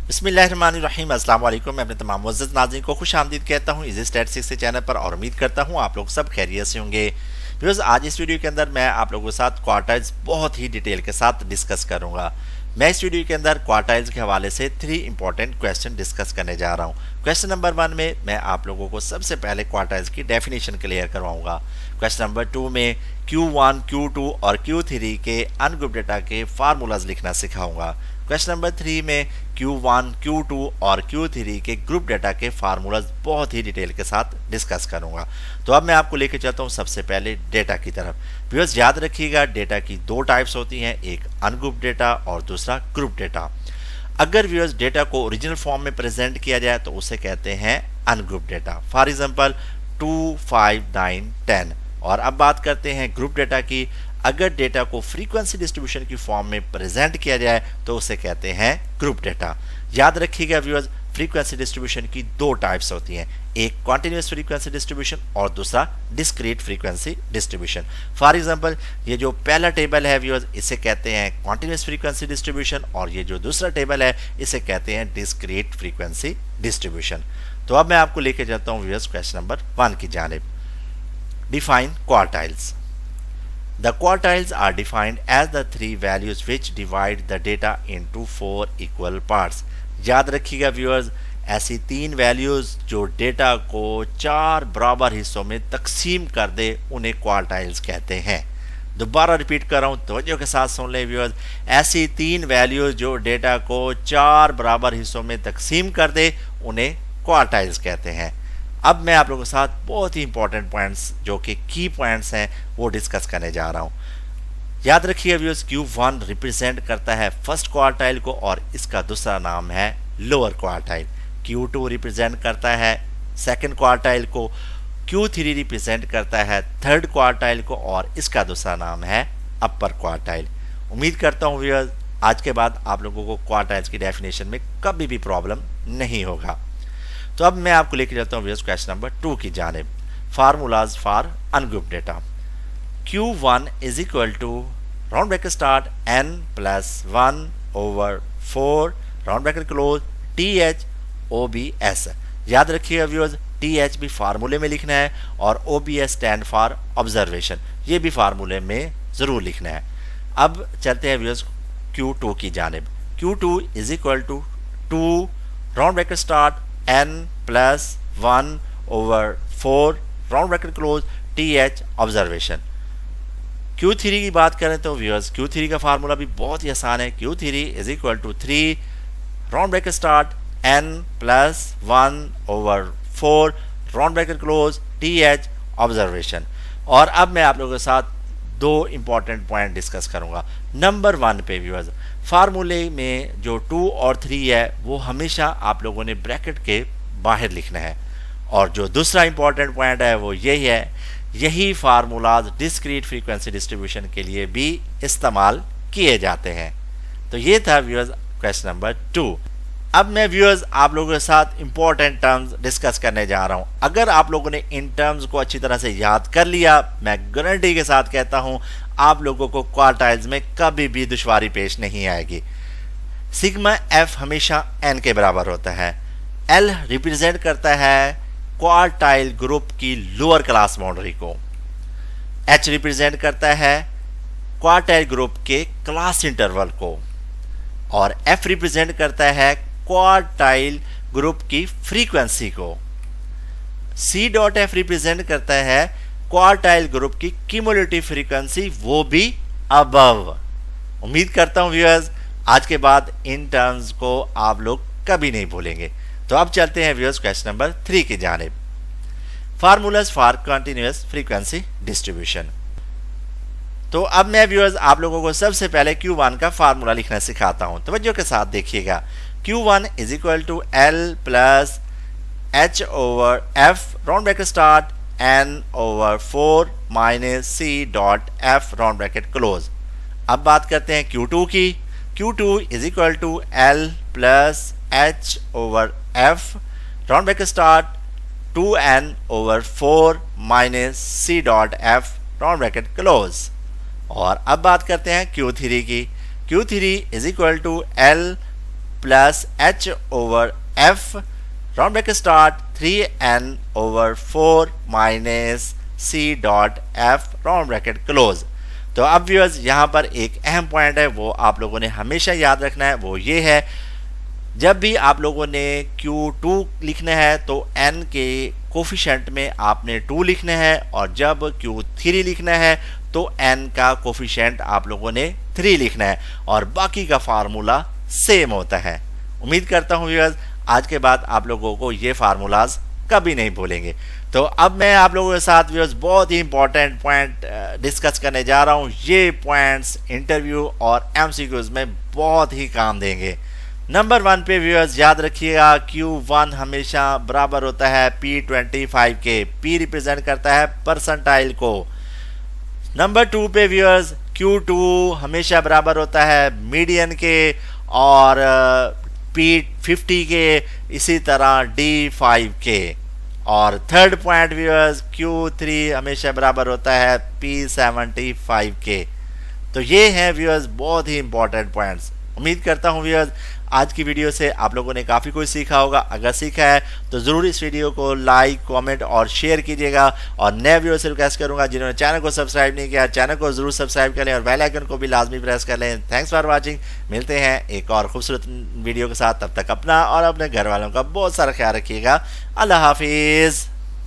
बिस्मिल्लाहिर्रहमानिर्रहीम, अस्सलाम वालेकुम। मैं अपने तमाम मुअज़्ज़ज़ नाज़रीन को खुश आमदीद कहता हूँ इजी स्टैटिस्टिक्स के चैनल पर और उम्मीद करता हूँ आप लोग सब खैरियत से होंगे। व्यूअर्स, आज इस वीडियो के अंदर मैं आप लोगों के साथ क्वार्टाइल्स बहुत ही डिटेल के साथ डिस्कस करूँगा। मैं इस वीडियो के अंदर क्वार्टाइल्स के हवाले से 3 इंपॉर्टेंट क्वेश्चन डिस्कस करने जा रहा हूँ। क्वेश्चन नंबर 1 में मैं आप लोगों को सबसे पहले क्वार्टाइल्स की डेफिनेशन क्लियर करवाऊंगा। क्वेश्चन नंबर 2 में Q1, Q2 और Q3 के अनग्रुप डेटा के फार्मूलाज लिखना सिखाऊंगा। क्वेश्चन नंबर 3 में Q1, Q2 और Q3 के ग्रुप डेटा के फार्मूलाज बहुत ही डिटेल के साथ डिस्कस करूंगा। तो अब मैं आपको लेके चलता हूं सबसे पहले डेटा की तरफ। व्यूअर्स, याद रखिएगा डेटा की 2 टाइप्स होती हैं, एक अनग्रुप डेटा और दूसरा ग्रुप डेटा। अगर व्यूअर्स डेटा को ओरिजिनल फॉर्म में प्रेजेंट किया जाए तो उसे कहते हैं अनग्रुप डेटा। For example 2, 5, 9, 10। और अब बात करते हैं ग्रुप डेटा की। अगर डेटा को फ्रीक्वेंसी डिस्ट्रीब्यूशन की फॉर्म में प्रेजेंट किया जाए तो उसे कहते हैं ग्रुप डेटा। याद रखिएगा व्यूअर्स, फ्रीक्वेंसी डिस्ट्रीब्यूशन की 2 टाइप्स होती हैं, एक कॉन्टिन्यूस फ्रीक्वेंसी डिस्ट्रीब्यूशन और दूसरा discrete frequency distribution. For example ये जो पहला टेबल है व्यूअर्स, इसे कहते हैं कॉन्टिन्यूस फ्रीक्वेंसी डिस्ट्रीब्यूशन और ये जो दूसरा टेबल है इसे कहते हैं डिस्क्रीट फ्रीक्वेंसी डिस्ट्रीब्यूशन। तो अब मैं आपको लेके चलता हूँ व्यूअर्स क्वेश्चन नंबर 1 की जानिब। Define quartiles. The quartiles are defined as the 3 values which divide the data into 4 equal parts. याद रखिएगा व्यूअर्स, ऐसी 3 वैल्यूज जो डेटा को 4 बराबर हिस्सों में तकसीम कर दे उन्हें क्वार्टाइल्स कहते हैं। दोबारा रिपीट कर रहा हूँ, तवज्जो के साथ सुन लें व्यूअर्स। ऐसी 3 वैल्यूज जो डेटा को 4 बराबर हिस्सों में तकसीम कर दे उन्हें क्वार्टाइल्स कहते हैं। अब मैं आप लोगों के साथ बहुत ही इंपॉर्टेंट पॉइंट्स जो कि की पॉइंट्स हैं वो डिस्कस करने जा रहा हूँ। याद रखिए व्यूअर्स, Q1 रिप्रेजेंट करता है फर्स्ट क्वार्टाइल को और इसका दूसरा नाम है लोअर क्वार्टाइल। Q2 रिप्रेजेंट करता है सेकंड क्वार्टाइल को। Q3 रिप्रेजेंट करता है थर्ड क्वार्टाइल को और इसका दूसरा नाम है अपर क्वार्टाइल। उम्मीद करता हूँ व्यूअर्स आज के बाद आप लोगों को क्वार्टाइल्स की डेफिनेशन में कभी भी प्रॉब्लम नहीं होगा। तो अब मैं आपको लेके चलता हूँ व्यूअर्स क्वेश्चन नंबर 2 की जानिब। Formulas for ungroup data. Q1 is equal to round bracket start n plus 1 over 4 round bracket close TH OBS। याद रखिएगा व्यूअर्स, TH भी फार्मूले में लिखना है और OBS स्टैंड फॉर ऑब्जर्वेशन, ये भी फार्मूले में ज़रूर लिखना है। अब चलते हैं व्यूअर्स Q2 की जानिब। Q2 is equal to 2 round bracket start n plus 1 over 4 round bracket close TH observation. Q3 की बात करें तो व्यूअर्स Q3 का फार्मूला भी बहुत ही आसान है। Q3 is equal to 3 round bracket start n plus 1 over 4 round bracket close TH observation. और अब मैं आप लोगों के साथ 2 इंपॉर्टेंट पॉइंट डिस्कस करूंगा। नंबर 1 पे व्यूअर्स, फार्मूले में जो 2 और 3 है वो हमेशा आप लोगों ने ब्रैकेट के बाहर लिखना है। और जो दूसरा इंपॉर्टेंट पॉइंट है वो यही है, यही फार्मूलाज डिस्क्रीट फ्रीक्वेंसी डिस्ट्रीब्यूशन के लिए भी इस्तेमाल किए जाते हैं। तो ये था व्यूअर्स क्वेश्चन नंबर 2। अब मैं व्यूअर्स आप लोगों के साथ इंपॉर्टेंट टर्म्स डिस्कस करने जा रहा हूं। अगर आप लोगों ने इन टर्म्स को अच्छी तरह से याद कर लिया, मैं गारंटी के साथ कहता हूं आप लोगों को क्वार्टाइल्स में कभी भी दुश्वारी पेश नहीं आएगी। सिग्मा F हमेशा n के बराबर होता है। L रिप्रेजेंट करता है क्वार्टाइल ग्रुप की लोअर क्लास बाउंड्री को। H रिप्रेजेंट करता है क्वार्टाइल ग्रुप के क्लास इंटरवल को और F रिप्रेजेंट करता है क्वार्टाइल ग्रुप की फ्रीक्वेंसी को। C.F रिप्रेजेंट करता है क्वार्टाइल ग्रुप की क्यूमुलेटिव फ्रीक्वेंसी, वो भी अबव। उम्मीद करता हूं व्यूअर्स आज के बाद इन टर्म्स को आप लोग कभी नहीं भूलेंगे। तो अब चलते हैं व्यूअर्स क्वेश्चन नंबर 3 की जानिब। Formulas for continuous frequency distribution. तो अब मैं व्यूअर्स आप लोगों को सबसे पहले Q1 का फार्मूला लिखना सिखाता हूं। तवज्जो के साथ देखिएगा। Q1 is equal to L plus H over F round bracket start n over 4 minus C.F round bracket close. अब बात करते हैं Q2 की। Q2 is equal to L plus H over F round bracket start 2n over 4 minus C.F round bracket close. और अब बात करते हैं Q3 की। Q3 is equal to L plus H over F round bracket start 3n/4 minus C dot F round bracket close. तो अब viewers यहाँ पर एक अहम पॉइंट है, वो आप लोगों ने हमेशा याद रखना है, वो ये है जब भी आप लोगों ने Q2 लिखना है तो n के कोफिशेंट में आपने 2 लिखना है, और जब Q3 लिखना है तो n का कोफिशेंट आप लोगों ने 3 लिखना है, और बाकी का फार्मूला सेम होता है। उम्मीद करता हूँ व्यूअर्स आज के बाद आप लोगों को ये फार्मूलाज कभी नहीं भूलेंगे। तो अब मैं आप लोगों के साथ व्यूअर्स बहुत ही इंपॉर्टेंट पॉइंट डिस्कस करने जा रहा हूँ। ये पॉइंट्स इंटरव्यू और एमसीक्यूज में बहुत ही काम देंगे। नंबर 1 पे व्यूअर्स याद रखिएगा Q1 हमेशा बराबर होता है P25 के। P रिप्रेजेंट करता है परसेंटाइल को। नंबर 2 पे व्यूअर्स Q2 हमेशा बराबर होता है मीडियन के और P50 के, इसी तरह D5 के। और थर्ड पॉइंट व्यूअर्स Q3 हमेशा बराबर होता है P75 के। तो ये हैं व्यूअर्स बहुत ही इंपॉर्टेंट पॉइंट्स। उम्मीद करता हूँ व्यूअर्स आज की वीडियो से आप लोगों ने काफ़ी कुछ सीखा होगा। अगर सीखा है तो ज़रूर इस वीडियो को लाइक, कमेंट और शेयर कीजिएगा। और नए व्यूअर से रिक्वेस्ट करूंगा जिन्होंने चैनल को सब्सक्राइब नहीं किया, चैनल को ज़रूर सब्सक्राइब कर लें और बेल आइकन को भी लाजमी प्रेस कर लें। Thanks for watching. मिलते हैं एक और खूबसूरत वीडियो के साथ। तब तक अपना और अपने घर वालों का बहुत सारा ख्याल रखिएगा। अल्लाह हाफिज़।